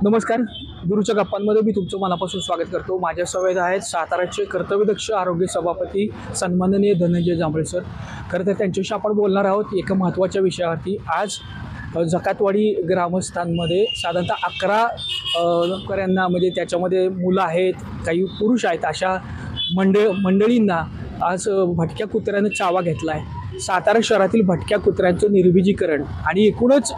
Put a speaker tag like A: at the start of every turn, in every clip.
A: नमस्कार. गुरुच्या गप्पांमध्ये मी तुमचं मनापासून स्वागत करतो. माझ्या सवयीत आहेत साताऱ्याचे कर्तव्यदक्ष आरोग्य सभापती सन्माननीय धनंजय जांभळे सर. खरं तर त्यांच्याशी आपण बोलणार आहोत एका महत्त्वाच्या विषयावरती. आज जकातवाडी ग्रामस्थांमध्ये साधारणतः 11 नोकऱ्यांना म्हणजे त्याच्यामध्ये मुलं आहेत, काही पुरुष आहेत, अशा मंडळींना आज भटक्या कुत्र्यानं चावा घेतला आहे. सातारा शहरातील भटक्या कुत्र्यांचं निर्बीजीकरण आणि एकूणच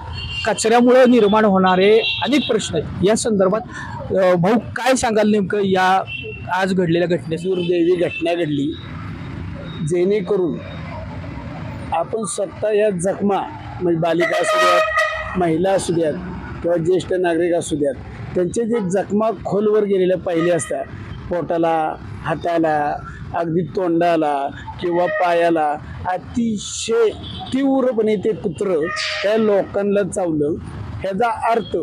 A: कचऱ्यामुळे निर्माण होणारे अनेक प्रश्न आहेत. या संदर्भात भाऊ काय सांगाल नेमकं या आज घडलेल्या घटनेत?
B: दुर्दैवी घटना घडली, जेणेकरून आपण स्वतः या जखमा म्हणजे बालिका असू द्यात, महिला असू द्यात किंवा ज्येष्ठ नागरिक असू द्यात, त्यांचे जे जखमा खोलवर गेलेल्या पाहिले असतात, पोटाला, हाताला, अगदी तोंडाला किंवा पायाला, अतिशय तीव्रपणे ते कुत्रं त्या लोकांना चावलं. ह्याचा अर्थ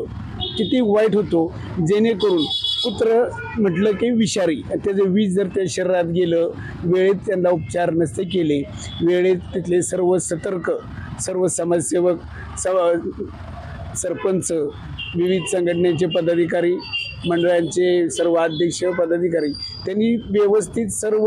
B: किती वाईट होतो, जेणेकरून कुत्रं म्हटलं की विषारी, त्याचं विष जर त्या शरीरात गेलं, वेळेत त्यांना उपचार नसते केले, वेळेत तिथले सर्व सतर्क, सर्व समाजसेवक, सरपंच, विविध संघटनेचे पदाधिकारी, मंडळांचे सर्व अध्यक्ष पदाधिकारी, त्यांनी व्यवस्थित सर्व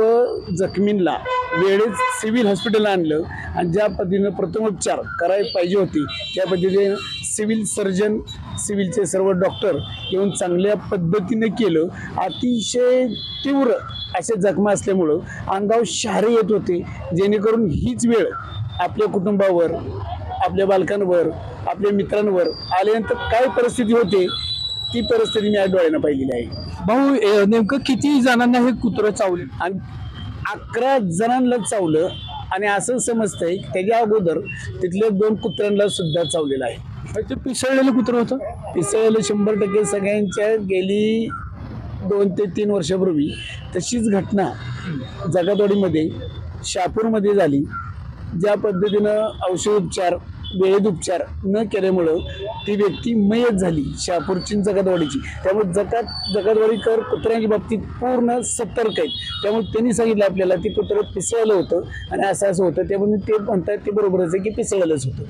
B: जखमींना वेळेत सिव्हिल हॉस्पिटल आणलं आणि ज्या पद्धतीनं प्रथमोपचार करायला पाहिजे होती त्या पद्धतीने सिव्हिल सर्जन, सिव्हिलचे सर्व डॉक्टर येऊन चांगल्या पद्धतीनं केलं. अतिशय तीव्र अशा जखमा असल्यामुळं अंगावर शहारे येत होते, जेणेकरून हीच वेळ आपल्या कुटुंबावर, आपल्या बालकांवर, आपल्या मित्रांवर आल्यानंतर काय परिस्थिती होते ती परिस्थिती मी आज डोळ्यानं पाहिलेली आहे.
A: भाऊ नेमकं किती जणांना हे कुत्रं चावले?
B: आणि 11 जणांना चावलं आणि असं समजतंय त्याच्या अगोदर तिथल्या 2 कुत्र्यांना सुद्धा चावलेलं आहे.
A: ते पिसळलेलं कुत्रं होतं?
B: पिसळलेलं 100% सगळ्यांच्या गेली 2 ते 3 वर्षापूर्वी तशीच घटना जगातवाडीमध्ये, शहापूरमध्ये झाली. ज्या पद्धतीनं औषधोपचार, वेळेत उपचार न केल्यामुळं ती व्यक्ती मयत झाली, शहापूरची जगातवाडीची. त्यामुळे जगातवाडीकर कुत्र्यांच्या बाबतीत पूर्ण सतर्क आहेत. त्यामुळे त्यांनी सांगितलं आपल्याला ती कुत्रं पिसळलं होतं आणि असं होतं, त्यामुळे ते म्हणतात ते बरोबरच आहे की पिसळलंच होतं.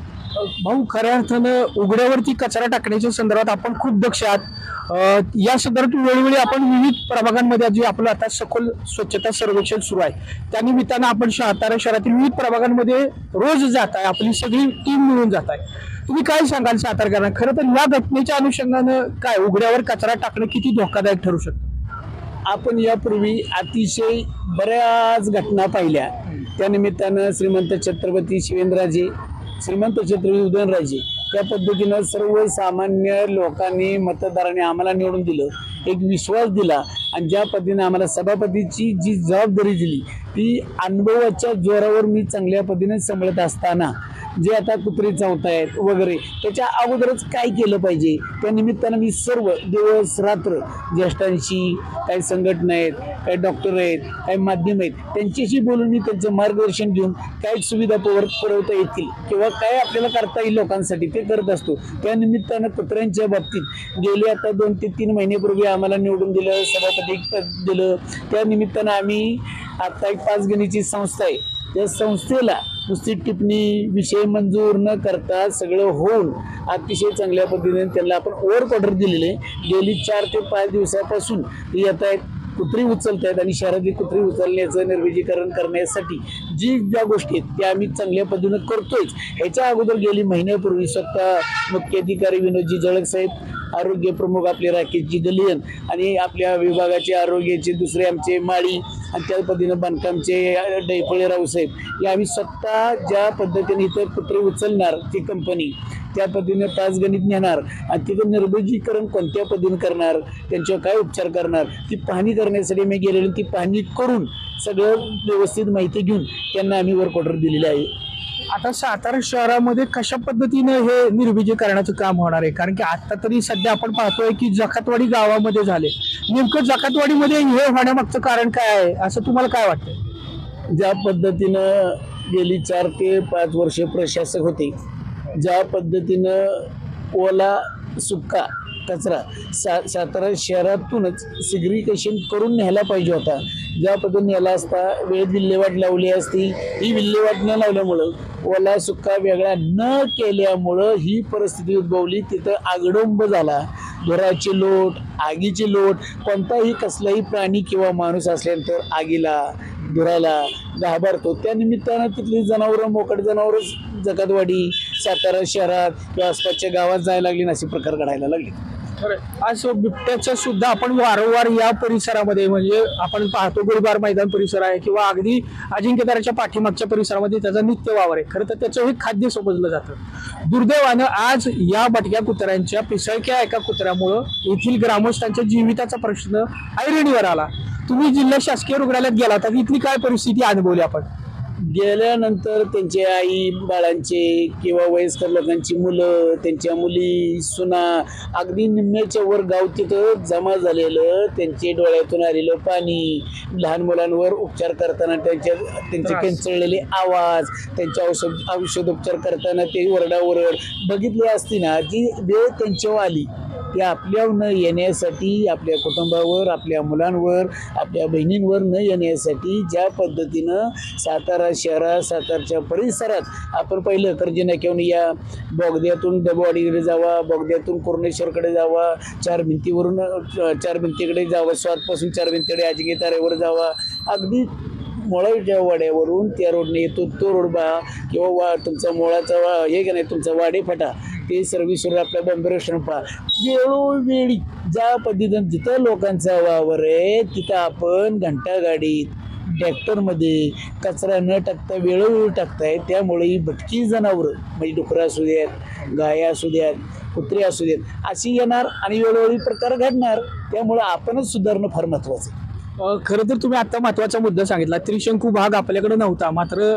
A: भाऊ खऱ्या अर्थानं उघड्यावरती कचरा टाकण्याच्या संदर्भात आपण खूप दक्ष आहात. या संदर्भात वेळोवेळी आपण विविध प्रभागांमध्ये जे आपलं आता सखोल स्वच्छता सर्वेक्षण सुरू आहे, त्यानिमित्तानं आपण सातारा शहरातील विविध प्रभागांमध्ये रोज जात आहे, आपली सगळी टीम मिळून जात आहे. तुम्ही काय सांगाल सातारकरांना? खरं तर या घटनेच्या अनुषंगानं काय उघड्यावर कचरा टाकणं किती धोकादायक ठरू शकतं?
B: आपण यापूर्वी अतिशय बऱ्याच घटना पाहिल्या. त्यानिमित्तानं श्रीमंत छत्रपती शिवेंद्रराजे, श्रीमंत छत्रपती उदयनराजे त्या पद्धतीनं सर्वसामान्य लोकांनी, मतदारांनी आम्हाला निवडून दिलं, एक विश्वास दिला आणि ज्या पद्धतीने आम्हाला सभापतीची जी जबाबदारी दिली ती अनुभवाच्या जोरावर मी चांगल्या पद्धतीने सांभाळत असताना जे आता कुत्री चावतायत वगैरे त्याच्या अगोदरच काय केलं पाहिजे त्या निमित्तानं मी सर्व दिवस रात्र ज्येष्ठांशी, काही संघटना आहेत, काही डॉक्टर आहेत, काही माध्यम आहेत, त्यांच्याशी बोलून मी त्यांचं मार्गदर्शन घेऊन काय सुविधा पुरवता येतील किंवा काय आपल्याला करता येईल लोकांसाठी ते करत असतो. त्या निमित्तानं कुत्र्यांच्या बाबतीत गेले आता 2 ते 3 महिन्यापूर्वी आम्हाला निवडून दिलं, सभापती पद दिलं. त्या निमित्तानं आम्ही आता एक 5 गणीची संस्था आहे, त्या संस्थेला नुसती टिप्पणी, विषय मंजूर न करता सगळं होऊन अतिशय चांगल्या पद्धतीने त्यांना आपण वर्क ऑर्डर दिलेले. गेली 4 ते 5 दिवसापासून येत आहेत, कुत्री उचलत आहेत आणि शहरातली कुत्री उचलण्याचं निर्बीजीकरण करण्यासाठी ज्या गोष्टी आहेत त्या आम्ही चांगल्या पद्धतीनं करतोयच. ह्याच्या अगोदर गेली महिन्यापूर्वी स्वतः मुख्य अधिकारी विनोदजी जळक साहेब, आरोग्य प्रमुख आपले राकेशजी दलियन आणि आपल्या विभागाचे आरोग्याचे दुसरे आमचे माळी आणि त्या पद्धतीनं बांधकामचे डैफळे रावसाहेब, या आम्ही स्वतः ज्या पद्धतीने इथं कुत्रे उचलणार ती कंपनी त्या पद्धतीने 5 गणित नेणार आणि तिथं निर्बीजीकरण कोणत्या पद्धतीने करणार, त्यांच्यावर काय उपचार करणार ती पाहणी करण्यासाठी मी गेलेलो. ती पाहणी करून सगळं व्यवस्थित माहिती घेऊन त्यांना आम्ही वर्क ऑर्डर दिलेली आहे.
A: आता सातारा शहरामध्ये कशा पद्धतीनं हे निर्बीजीकरणाचं काम होणार आहे? कारण की आता तरी सध्या आपण पाहतोय की जकातवाडी गावामध्ये झाले. नेमकं जकातवाडीमध्ये हे होण्यामागचं कारण काय आहे असं तुम्हाला काय वाटतं?
B: ज्या पद्धतीनं गेली 4 ते 5 वर्षे प्रशासक होते, ज्या पद्धतीनं ओला सुक्का कचरा सातारा शहरातूनच सिग्रिगेशन करून न्यायला पाहिजे होता, ज्या पद्धतीने न्यायला असता वेळेत विल्हेवाट लावली असती, ही विल्हेवाट न लावल्यामुळं, ओला सुक्का वेगळा न केल्यामुळं ही परिस्थिती उद्भवली. तिथं आगडोंब झाला धुराची लोट, आगीची लोट, कोणताही कसलाही प्राणी किंवा माणूस असल्यानंतर आगीला धुराला घाबरतो. त्या निमित्तानं तिथली जनावरं, मोकट जनावरं जकातवाडी, सातारा शहरात किंवा आसपासच्या गावात जायला लागली आणि असे प्रकार घडायला लागले.
A: आज बिबट्याचं सुद्धा आपण वारंवार या परिसरामध्ये म्हणजे आपण पाहतो गुरुबार मैदान परिसर आहे किंवा अगदी अजिंक्यताराच्या पाठीमागच्या परिसरामध्ये त्याचा नित्य वावर आहे. खरं तर त्याचं हे खाद्य समजलं जातं. दुर्दैवानं आज या भटक्या कुत्र्यांच्या पिसळक्या एका कुत्र्यामुळं येथील ग्रामस्थांच्या जीविताचा प्रश्न ऐरणीवर आला. तुम्ही जिल्हा शासकीय रुग्णालयात गेला होता, इथली काय परिस्थिती अनुभवली आपण?
B: गेल्यानंतर त्यांचे आई बाळांचे किंवा वयस्कर लोकांची मुलं, त्यांच्या मुली, सुना, अगदी निम्म्याच्या वर गाव तिथं जमा झालेलं, त्यांचे डोळ्यातून आलेलं पाणी, लहान मुलांवर उपचार करताना त्यांचे किंचळलेले आवाज, त्यांचे औषधोपचार करताना ते ओरडाओरड बघितली असती ना, जी वेळ त्यांच्यावर आली ते आपल्यावर न येण्यासाठी, आपल्या कुटुंबावर, आपल्या मुलांवर, आपल्या बहिणींवर न येण्यासाठी ज्या पद्धतीनं सातारा शहरात, सातारच्या परिसरात आपण पहिलं कर्जी नाक्यावरून या, बोगद्यातून डबवाडीकडे जावा, बोगद्यातून कोरणेश्वरकडे जावा, चार भिंतीकडे जावं, स्वातपासून चार भिंतीकडे अजिंक्यतारेवर जावा, अगदी मोळाच्या वाड्यावरून त्या रोडने येतो तो रोड बा किंवा तुमचा मोळाचा हे का नाही तुमचा वाडे फाटा ते सर्व्हिस रोड आपल्या बॉम्बे रेस्टॉरंट पहा. वेळोवेळी ज्या पद्धतीनं जिथं लोकांचा वावर आहे तिथं आपण घंटागाडीत, ट्रॅक्टरमध्ये कचरा न टाकता वेळोवेळी टाकताय. त्यामुळे ही भटकी जनावरं म्हणजे डुकरं असू द्यात, गाया असू द्यात, कुत्रे असू द्यात अशी येणार आणि वेळोवेळी प्रकार घडणार. त्यामुळं आपणच सुधारणं फार महत्त्वाचं आहे.
A: खरं तर तुम्ही आता महत्वाचा मुद्दा सांगितला. त्रिशंकू भाग आपल्याकडे नव्हता, मात्र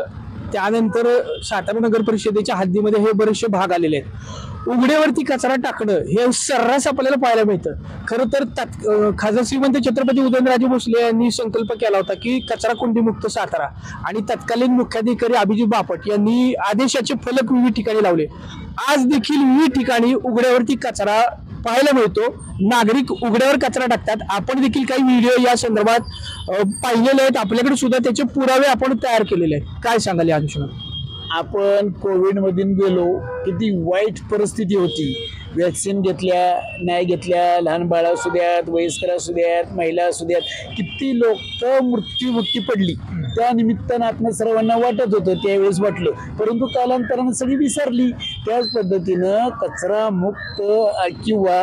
A: त्यानंतर सातारा नगर परिषदेच्या हद्दीमध्ये हे बरेचसे भाग आलेले आहेत. उघड्यावरती कचरा टाकणं हे सर्रास आपल्याला पाहायला मिळतं. खरं तर खासदार श्रीमंत छत्रपती उदयनराजे भोसले यांनी संकल्प केला होता की कचरा कुंडीमुक्त सातारा, आणि तत्कालीन मुख्याधिकारी अभिजित बापट यांनी आदेशाचे फलक विविध ठिकाणी लावले. आज देखील विविध ठिकाणी उघड्यावरती कचरा पाहायला मिळतो. नागरिक उघड्यावर कचरा टाकतात. आपण देखील काही व्हिडिओ या संदर्भात पाहिलेले आहेत. आपल्याकडे सुद्धा त्याचे पुरावे आपण तयार केलेले आहेत. काय सांगाल या अनुषंगाने?
B: आपण कोविडमधून गेलो, किती वाईट परिस्थिती होती. वॅक्सिन घेतल्या नाही घेतल्या, लहान बाळा असू द्यात, वयस्कर असू द्यात, महिला असू द्यात, किती लोक मृत्युमुखी पडली. त्या निमित्तानं आपण सर्वांना वाटत होतं, त्यावेळेस वाटलं, परंतु कालांतरानं सगळी विसरली. त्याच पद्धतीनं कचरा मुक्त किंवा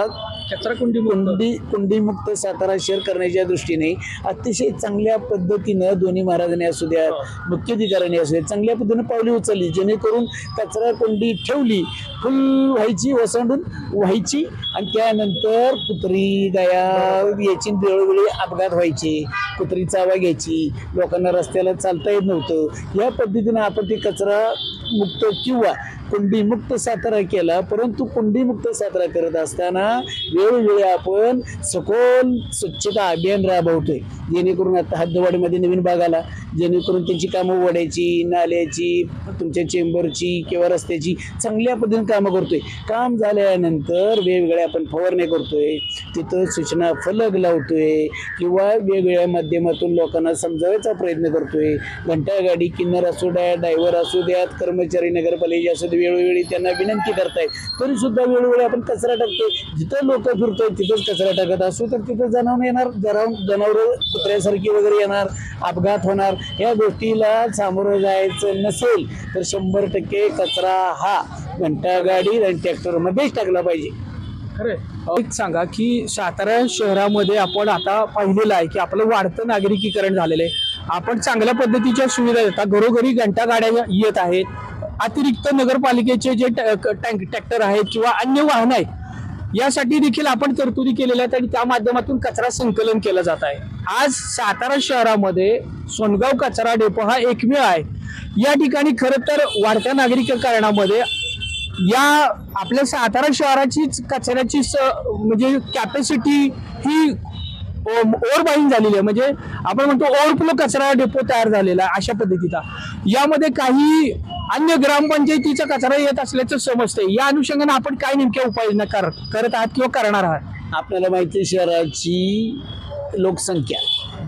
A: कचरा
B: कुंडीमुक्त सातारा शहर करण्याच्या दृष्टीने अतिशय चांगल्या पद्धतीनं दोन्ही महाराजांनी असू द्यात, मुख्याधिकाऱ्यांनी असू द्यात, चांगल्या पद्धतीनं पावले उचलली. जेणेकरून कचरा कुंडी ठेवली, फुल व्हायची, वसंडून व्हायची, आणि त्यानंतर कुत्री गाया याची वेळोवेळी अपघात व्हायचे, कुत्री चावा घ्यायची, लोकांना रस्त्याला चालता येत नव्हतं. या पद्धतीनं आपण ते कचरा मुक्त किंवा कुंडीमुक्त सातारा केला. परंतु कुंडीमुक्त सातारा करत असताना वेळोवेळी आपण सखोल स्वच्छता अभियान राबवतोय. जेणेकरून आता हद्दवाडीमध्ये नवीन भाग आला, जेणेकरून त्यांची कामं वड्याची, नाल्याची, तुमच्या चेंबरची किंवा रस्त्याची चांगल्या पद्धतीने कामं करतोय. काम झाल्यानंतर वेगवेगळ्या आपण फवारण्या करतोय, तिथं सूचना फलक लावतोय किंवा वेगवेगळ्या माध्यमातून लोकांना समजावायचा प्रयत्न करतोय. घंटागाडी, किन्नर असू द्या, ड्रायव्हर असू द्यात, कर्मचारी नगरपालिका असू द्या, वेळोवेळी त्यांना विनंती करतायत. तरी सुद्धा वेळोवेळी आपण कचरा टाकतोय. जिथं लोक फिरतोय तिथंच कचरा टाकत असू तर तिथं जनावर येणार, जनावर कुत्र्यासारखी वगैरे येणार, अपघात होणार. या गोष्टीला सामोरं जायचं नसेल तर 100% कचरा हा घंटागाडी आणि ट्रॅक्टरमध्येच टाकला पाहिजे.
A: खरं एक सांगा की सातारा शहरामध्ये आपण आता पाहिलेलं आहे की आपलं वाढतं नागरिकीकरण झालेलं आहे. आपण चांगल्या पद्धतीच्या सुविधा देतात, घरोघरी घंटा गाड्या येत आहेत. अतिरिक्त नगरपालिकेचे जे ट्रॅक्टर आहेत किंवा अन्य वाहन आहेत यासाठी देखील आपण तरतुदी केलेल्या आहेत आणि त्या माध्यमातून कचरा संकलन केलं जात आहे. आज सातारा शहरामध्ये सोनगाव कचरा डेपो हा एकमेव आहे. या ठिकाणी खरं तर वाढत्या नागरिकीकरणामध्ये या आपल्या सातारा शहराचीच कचऱ्याची म्हणजे कॅपॅसिटी ही ओव्हरबाईंग झालेली आहे. म्हणजे आपण म्हणतो ओव्हरफ्लो कचरा डेपो तयार झालेला आहे अशा पद्धतीचा. यामध्ये काही अन्य ग्रामपंचायतीचा कचरा येत असल्याचं समजतंय. या अनुषंगाने आपण काय नेमक्या उपाययोजना करत आहात किंवा करणार आहात?
B: आपल्याला माहिती आहे शहराची लोकसंख्या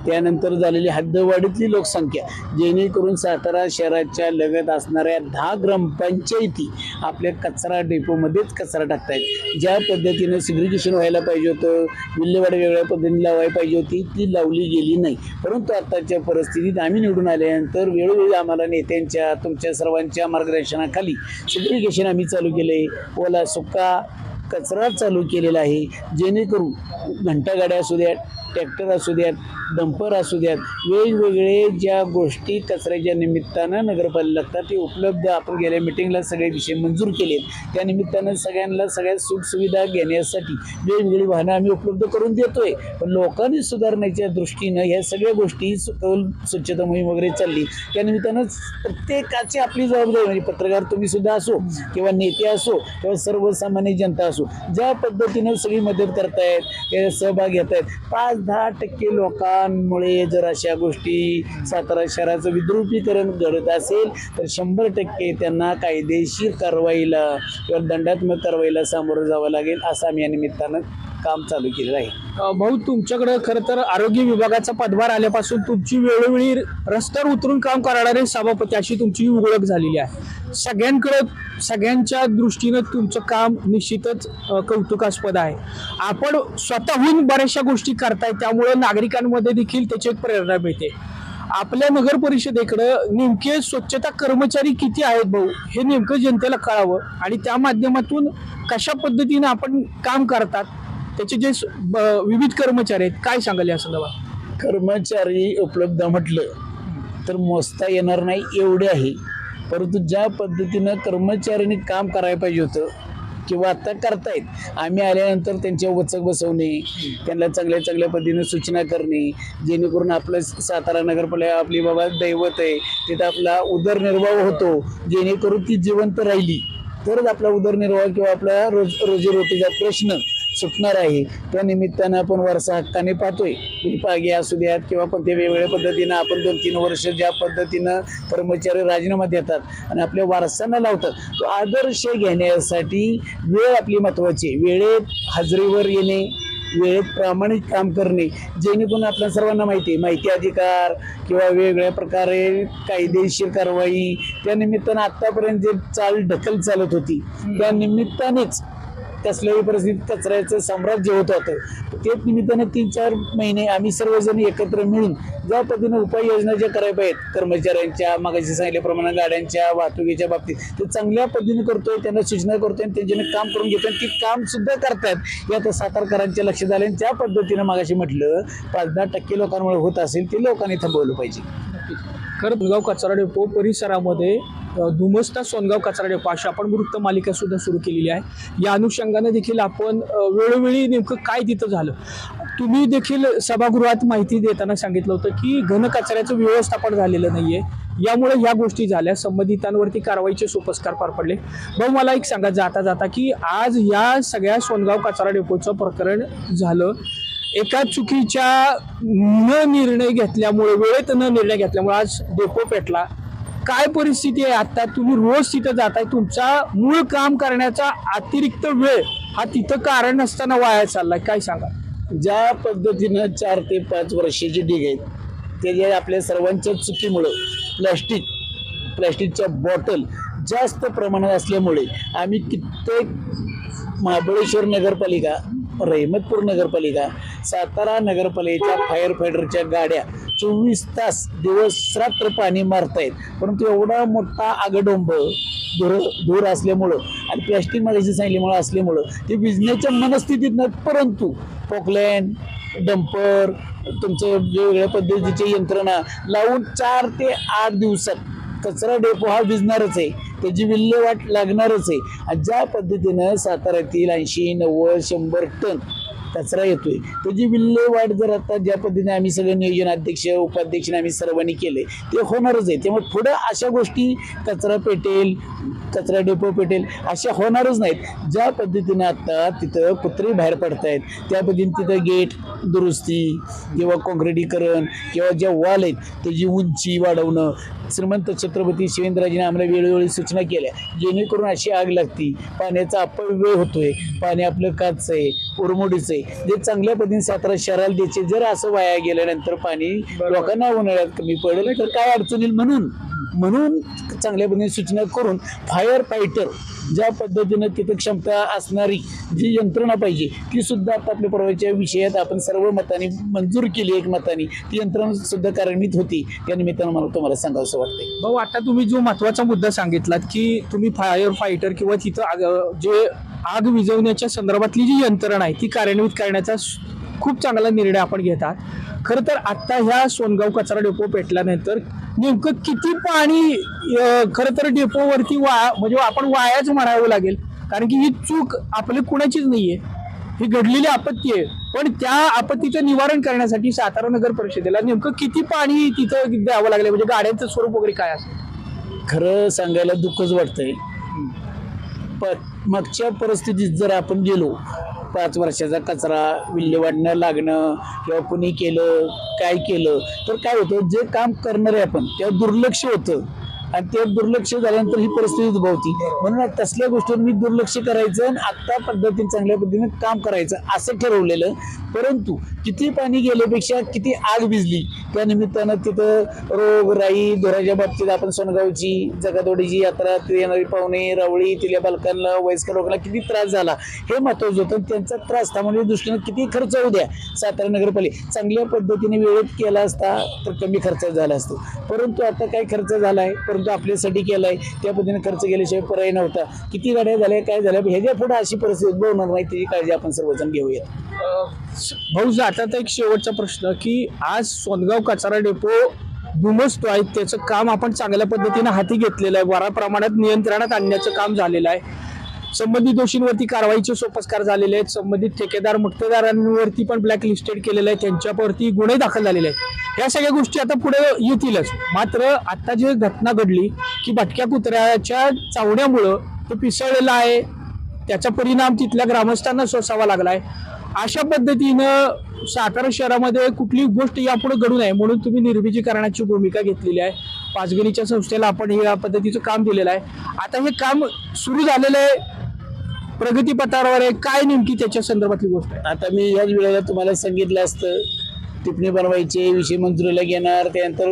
B: त्यानंतर झालेली हद्दवाढीतली लोकसंख्या, जेणेकरून सातारा शहराच्या लगत असणाऱ्या 10 ग्रामपंचायती आपल्या कचरा डेपोमध्येच कचरा टाकतायत. ज्या पद्धतीनं सिग्रिगेशन व्हायला पाहिजे होतं, विल्हेवाड वेगळ्या पद्धतीने लावायला पाहिजे होती, ती लावली गेली नाही. परंतु आताच्या परिस्थितीत आम्ही निवडून आल्यानंतर वेळोवेळी आम्हाला नेत्यांच्या, तुमच्या सर्वांच्या मार्गदर्शनाखाली सिग्रिगेशन आम्ही चालू केले. ओला सुका कचरा चालू केलेला आहे, जेणेकरून घंटागाड्या असू द्यात, ट्रॅक्टर असू द्यात, डंपर असू द्यात, वेगवेगळे ज्या गोष्टी कचऱ्याच्या निमित्तानं नगरपालिका लागतात ते उपलब्ध आपण गेल्या मिटिंगला सगळे विषय मंजूर केले. त्या निमित्तानं सगळ्यांना सगळ्या सुखसुविधा घेण्यासाठी वेगवेगळी वाहनं आम्ही उपलब्ध करून देतोय. पण लोकांनी सुधारण्याच्या दृष्टीनं ह्या सगळ्या गोष्टी स्वच्छता मोहीम वगैरे चालली. त्या निमित्तानं प्रत्येकाची आपली जबाबदारी, म्हणजे पत्रकार तुम्ही सुद्धा असो किंवा नेते असो किंवा सर्वसामान्य जनता असो, ज्या पद्धतीनं सगळी मदत करतायत, सहभाग घेत आहेत. 5-10% लोकांमुळे जर अशा गोष्टी सातारा शहराचं विद्रुपीकरण घडत असेल तर 100% त्यांना कायदेशीर कारवाईला किंवा दंडात्मक कारवाईला सामोरं जावं लागेल, असं आम्ही या निमित्तानं काम चालू केलेलं आहे.
A: भाऊ, तुमच्याकडे खरं तर आरोग्य विभागाचा पदभार आल्यापासून तुमची वेळोवेळी रस्त्यावर उतरून काम करणारे सभापती अशी तुमची ओळख झालेली आहे. सगळ्यांच्या दृष्टीनं तुमचं काम निश्चितच कौतुकास्पद आहे. आपण स्वतःहून बऱ्याचशा गोष्टी करताय, त्यामुळे नागरिकांमध्ये देखील त्याची एक प्रेरणा मिळते. आपल्या नगर परिषदेकडे नेमके स्वच्छता कर्मचारी किती आहेत भाऊ, हे नेमकं जनतेला कळावं आणि त्या माध्यमातून कशा पद्धतीनं आपण काम करतात, त्याचे जे विविध कर्मचारी आहेत, काय सांगाल या संदर्भात?
B: कर्मचारी उपलब्ध म्हटलं तर मोजता येणार नाही एवढे आहे. परंतु ज्या पद्धतीनं कर्मचाऱ्यांनी काम करायला पाहिजे होतं किंवा आता करतायत, आम्ही आल्यानंतर त्यांच्या वचक बसवणे, त्यांना चांगल्या पद्धतीनं सूचना करणे, जेणेकरून आपलं सातारा नगरपालिका आपली बाबा दैवत आहे, तिथं आपला उदरनिर्वाह होतो. जेणेकरून ती जिवंत राहिली तरच आपला उदरनिर्वाह किंवा आपला रोजीरोटीचा प्रश्न सुटणार आहे. त्या निमित्तानं आपण वारसा हक्काने पाहतोय. विभागी असू द्यात किंवा पण ते वेगवेगळ्या पद्धतीनं आपण 2-3 वर्ष ज्या पद्धतीनं कर्मचारी राजीनामा देतात आणि आपल्या वारसांना लावतात, तो आदर्श घेण्यासाठी वेळ आपली महत्त्वाची. वेळेत हजेरीवर येणे, वेळेत प्रामाणिक काम करणे, जेणेकरून आपल्या सर्वांना माहिती अधिकार किंवा वेगवेगळ्या प्रकारे कायदेशीर कारवाई, त्या निमित्तानं आत्तापर्यंत जे ढकल चालत होती त्या निमित्तानेच कसल्याही परिस्थितीत कचऱ्याचं साम्राज्य होत होतं. त्याच निमित्तानं 3-4 महिने आम्ही सर्वजण एकत्र मिळून ज्या पद्धतीने उपाययोजना ज्या करायला पाहिजेत कर्मचाऱ्यांच्या, मागाशी सांगितल्याप्रमाणे गाड्यांच्या वाहतुकीच्या बाबतीत, ते चांगल्या पद्धतीने करतोय, त्यांना सूचना करतोय आणि त्यांच्याने काम करून घेतोय, ती काम सुद्धा करतायत. यात सातारकरांच्या लक्षात आले. ज्या पद्धतीनं मागाशी म्हटलं 5-10% लोकांमुळे होत असेल ते लोकांनी थांबवलं पाहिजे.
A: खरं सोनगाव कचरा डेपो परिसरामध्ये धुमस्ता सोनगाव कचरा डेपो अशी आपण वृत्त मालिका सुद्धा सुरू केलेली आहे. या अनुषंगाने देखील आपण वेळोवेळी नेमकं काय तिथं झालं, तुम्ही देखील सभागृहात माहिती देताना सांगितलं होतं की घनकचऱ्याचं व्यवस्थापन झालेलं नाहीये, यामुळे ह्या गोष्टी झाल्या, संबंधितांवरती कारवाईचे सोपस्कार पार पडले. भाऊ, मला एक सांगा जाता जाता की आज या सगळ्या सोनगाव कचरा डेपोचं प्रकरण झालं एका चुकीच्या निर्णय घेतल्यामुळे, वेळेत निर्णय घेतल्यामुळे आज डेपो पेटला. काय परिस्थिती आहे आता? तुम्ही रोज तिथं जाताय, तुमचा मूळ काम करण्याचा अतिरिक्त वेळ हा तिथं कारण नसताना वाया चाललाय, काय सांगा?
B: ज्या पद्धतीनं 4 ते 5 वर्षाची ढीग आहेत, त्याच्या आपल्या सर्वांच्या चुकीमुळं प्लॅस्टिकच्या बॉटल जास्त प्रमाणात असल्यामुळे आम्ही कित्येक महाबळेश्वर नगरपालिका, रहमतपूर नगरपालिका, सातारा नगरपालिकेच्या फायर फायटरच्या गाड्या 24 तास दिवस रात्र पाणी मारतायत. परंतु एवढा मोठा आगडोंब धूर असल्यामुळं आणि प्लॅस्टिक मागायची सांगितल्यामुळं असल्यामुळं ते विजण्याच्या मनस्थितीत नाहीत. परंतु पोकलँड, डंपर, तुमचं वेगवेगळ्या पद्धतीची यंत्रणा लावून 4 ते 8 दिवसात कचरा डेपो हा विजणारच आहे, त्याची विल्हेवाट लागणारच आहे. आणि ज्या पद्धतीनं साताऱ्यातील 80, 90, 100 टन कचरा येतोय, त्याची विल्हेवाट जर आता ज्या पद्धतीने आम्ही सगळे नियोजन अध्यक्ष उपाध्यक्ष आम्ही सर्वांनी केले ते होणारच आहे. त्यामुळे पुढं अशा गोष्टी कचरा पेटेल, कचरा डेपो पेटेल अशा होणारच नाहीत. ज्या पद्धतीनं आता तिथं कुत्रे बाहेर पडतायत त्या पद्धतीने तिथं गेट दुरुस्ती किंवा काँक्रिटीकरण किंवा ज्या वॉल आहेत त्याची उंची वाढवणं, श्रीमंत छत्रपती शिवेंद्रराजेने आम्हाला वेळोवेळी सूचना सूचना केल्या, जेणेकरून अशी आग लागती, पाण्याचा अपव्यय होतोय, पाणी आपलं काच आहे, उरमोडीचं आहे, जे चांगल्या पद्धतीने सातारा शहराला द्यायचे. जर असं वाया गेल्यानंतर पाणी लोकांना उन्हाळ्यात कमी पडेल तर काय अडचण येईल, म्हणून चांगल्या पद्धतीने सूचना करून फायर फायटर ज्या पद्धतीनं तिथे क्षमता असणारी जी यंत्रणा पाहिजे ती सुद्धा आता आपल्या परवाच्या विषयात आपण सर्व मताने मंजूर केली, एक मताने ती यंत्रणा सुद्धा कार्यान्वित होती. त्या निमित्तानं मला तुम्हाला सांगावं असं वाटतंय.
A: भाऊ, आता तुम्ही जो महत्त्वाचा मुद्दा सांगितलात की तुम्ही फायर फायटर किंवा तिथं जे आग विझवण्याच्या संदर्भातली जी यंत्रणा आहे ती कार्यान्वित करण्याचा खूप चांगला निर्णय आपण घेतात. खरं तर आत्ता ह्या सोनगाव कचरा डेपो पेटल्यानंतर नेमकं किती पाणी खरं तर डेपोवरती म्हणजे आपण वायाच म्हणावं लागेल, कारण की ही चूक आपली कुणाचीच नाहीये, ही घडलेली आपत्ती आहे. पण त्या आपत्तीचं निवारण करण्यासाठी सातारा नगर परिषदेला नेमकं किती पाणी तिथं द्यावं लागलं, म्हणजे गाड्यांचं स्वरूप वगैरे काय असेल?
B: खरं सांगायला दुःखच वाटतंय. मागच्या परिस्थितीत जर आपण गेलो, 5 वर्षाचा कचरा विल्हेवाट न लागणं किंवा कुणी केलं काय केलं तर काय होतं, जे काम करणारे आपण त्यावर दुर्लक्ष होतं आणि ते दुर्लक्ष झाल्यानंतर ही परिस्थिती उद्भवती. म्हणून तसल्या गोष्टीवर मी दुर्लक्ष करायचं आणि आत्ता पद्धतीने चांगल्या पद्धतीने काम करायचं असं ठरवलेलं. परंतु किती पाणी गेल्यापेक्षा किती आग भिजली, त्या निमित्तानं तिथं रोगराई धुराच्या बाबतीत आपण सोनगावची जगादोडीची यात्रा, ते येणारी पाहुणे रावळी, तिथल्या बालकांना वयस्कर लोकांना किती त्रास झाला हे महत्वाचं होतं. त्यांचा त्रास थांबवण्याच्या दृष्टीनं किती खर्च होऊ द्या, सातारा नगरपालिका चांगल्या पद्धतीने वेळेत केला असता तर कमी खर्च झाला असतो. परंतु आता काय खर्च झाला आहे, परंतु आपल्यासाठी केलाय, त्या पद्धतीने खर्च केल्याशिवाय पर्याय नव्हता. किती गाड्या झाल्या, काय झाल्या, ह्याच्या पुढे अशी परिस्थिती उद्भवणार नाही, त्याची काळजी आपण सर्वजण घेऊया.
A: भाऊ, आता एक शेवटचा प्रश्न की आज सोनगाव कचरा डेपो बुमजतो आहे, त्याचं काम आपण चांगल्या पद्धतीने हाती घेतलेलं आहे, बऱ्या प्रमाणात नियंत्रणात आणण्याचं काम झालेलं आहे, संबंधित दोषींवरती कारवाईचे सोपस्कार झालेले आहेत, संबंधित ठेकेदार मुक्तेदारांवरती पण ब्लॅक लिस्टेड केलेलं आहे, त्यांच्यावरती गुन्हे दाखल झालेले आहेत. या सगळ्या गोष्टी आता पुढे येतीलच. मात्र आता जी घटना घडली की भटक्या कुत्र्याच्या चावण्यामुळं ते पिसळलेलं आहे, त्याचा परिणाम तिथल्या ग्रामस्थांना सोसावा लागलाय. अशा पद्धतीनं सातारा शहरामध्ये कुठली गोष्ट यापुढे घडू नये म्हणून तुम्ही निर्विजीकरणाची भूमिका घेतलेली आहे. पाचगणीच्या संस्थेला आपण या पद्धतीचं काम दिलेलं आहे. आता हे काम सुरू झालेलं आहे, प्रगतीपथावर आहे, काय नेमकी त्याच्या संदर्भातली गोष्ट आहे?
B: आता मी याच वेळेला तुम्हाला सांगितलं असतं, टिप्पणी बनवायचे, विषय मंजुरीला घेणार, त्यानंतर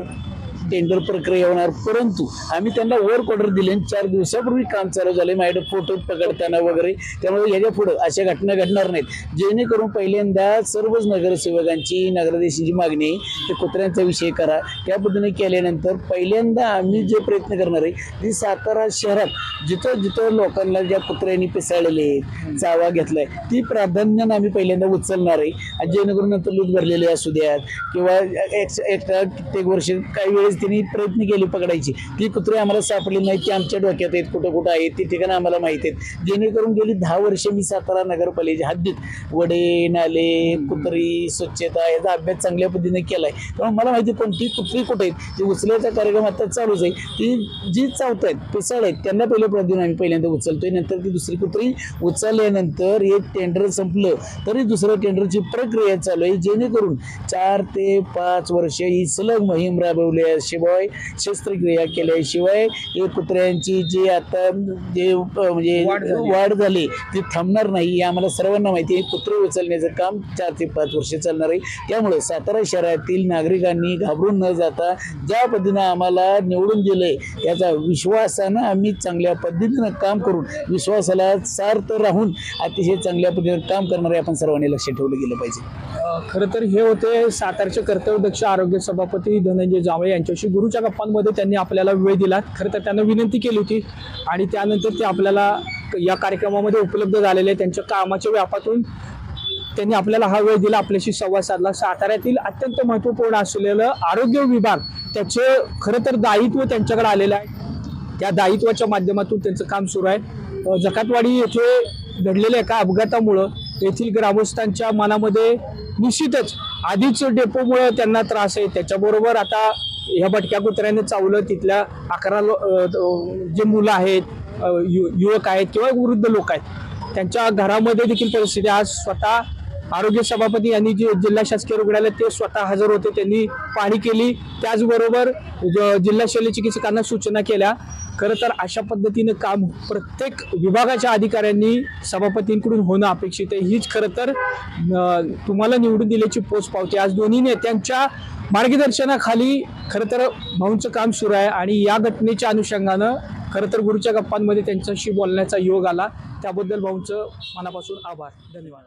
B: टेंडर प्रक्रिया होणार, परंतु आम्ही त्यांना वर्क ऑर्डर दिले. 4 दिवसापूर्वी काम चालू झाले, माझ्याकडे फोटो पकडताना वगैरे. त्यामुळे ह्याच्या पुढं अशा घटना घडणार नाहीत, जेणेकरून पहिल्यांदा सर्वच नगरसेवकांची नगराध्यक्षांची मागणी ते कुत्र्यांचा विषय करा. त्या पद्धतीने केल्यानंतर पहिल्यांदा आम्ही जे प्रयत्न करणार आहे की सातारा शहरात जिथं जिथं लोकांना ज्या कुत्र्यांनी पिसाळलेले आहेत, चावा घेतलाय, ती प्राधान्यानं आम्ही पहिल्यांदा उचलणार आहे. आणि जेणेकरून नंतर लूट भरलेले असू द्यात किंवा एक्स्ट्रा कित्येक वर्ष काही वेळेस त्यांनी प्रयत्न केले पकडायची, ती कुत्रे आम्हाला सापडली नाही, ती आमच्या डोक्यात आहेत, कुठं कुठं आहेत ती ठिकाणं आम्हाला माहिती आहेत. जेणेकरून गेली 10 वर्ष मी सातारा नगरपालिकेच्या हद्दीत वडे, नाले, कुत्री स्वच्छता याचा अभ्यास चांगल्या पद्धतीने केलाय. त्यामुळे मला माहिती कोणती कुत्री कुठे आहेत, ती उचलायचा कार्यक्रम आता चालूच आहे. ती जी चावत आहेत, पिसाळ आहेत, त्यांना पहिलं प्राधान्य आम्ही पहिल्यांदा उचलतोय. नंतर ती दुसरी कुत्री उचलल्यानंतर हे टेंडर संपलं तरी दुसऱ्या टेंडरची प्रक्रिया चालू आहे, जेणेकरून 4 ते 5 वर्ष ही सलग मोहीम राबवल्याशिवाय, शस्त्रक्रिया केल्याशिवाय हे कुत्र्यांची जी आता जे म्हणजे वाढ झाली ती थांबणार नाही. हे आम्हाला सर्वांना माहिती आहे. कुत्रे उचलण्याचं काम 4 ते 5 वर्ष चालणार आहे. त्यामुळे सातारा शहरातील नागरिकांनी घाबरून न जाता ज्या पद्धतीनं आम्हाला निवडून दिलंय याचा विश्वासानं आम्ही चांगल्या पद्धतीनं काम करून विश्वासाला सार्थ राहून अतिशय चांगल्या पद्धतीने काम करणारे आपण सर्वांनी लक्ष ठेवलं गेलं पाहिजे.
A: खरं तर हे होते सातारचे कर्तव्यदक्ष आरोग्य सभापती धनंजय जांभळे. यांच्याशी गुरुच्या गप्पांमध्ये त्यांनी आपल्याला वेळ दिला. खरं तर त्यांना विनंती केली होती आणि त्यानंतर ते आपल्याला या कार्यक्रमामध्ये उपलब्ध झालेले. त्यांच्या कामाच्या व्यापातून त्यांनी आपल्याला हा वेळ दिला, आपल्याशी संवाद साधला. साताऱ्यातील अत्यंत महत्त्वपूर्ण असलेलं आरोग्य विभाग त्याचे खरं तर दायित्व त्यांच्याकडे आलेलं आहे. त्या दायित्वाच्या माध्यमातून त्यांचं काम सुरू आहे. जकातवाडी येथे घडलेल्या एका अपघातामुळं येथील ग्रामस्थांच्या मनामध्ये निश्चितच आधीच डेपोमुळे त्यांना त्रास आहे, त्याच्याबरोबर आता ह्या भटक्या कुत्र्याने चावलं, तिथल्या 11 जे मुलं आहेत, युवक आहेत किंवा वृद्ध लोक आहेत, त्यांच्या घरामध्ये देखील परिस्थिती. आज स्वतः आरोग्य सभापती यांनी जे जिल्हा शासकीय रुग्णालयात ते स्वतः हजर होते, त्यांनी पाहणी केली, त्याचबरोबर जिल्हा शल्य चिकित्सकांना सूचना केल्या. खरं तर अशा पद्धतीनं काम प्रत्येक विभागाच्या अधिकाऱ्यांनी सभापतींकडून होणं अपेक्षित आहे. हीच खरं तर तुम्हाला निवडून दिल्याची पोच पावते. आज दोन्ही नेत्यांच्या मार्गदर्शनाखाली खरं तर भाऊंचं काम सुरू आहे आणि या घटनेच्या अनुषंगानं खरं तर गुरुच्या गप्पांमध्ये त्यांच्याशी बोलण्याचा योग आला. त्याबद्दल भाऊंचं मनापासून आभार. धन्यवाद.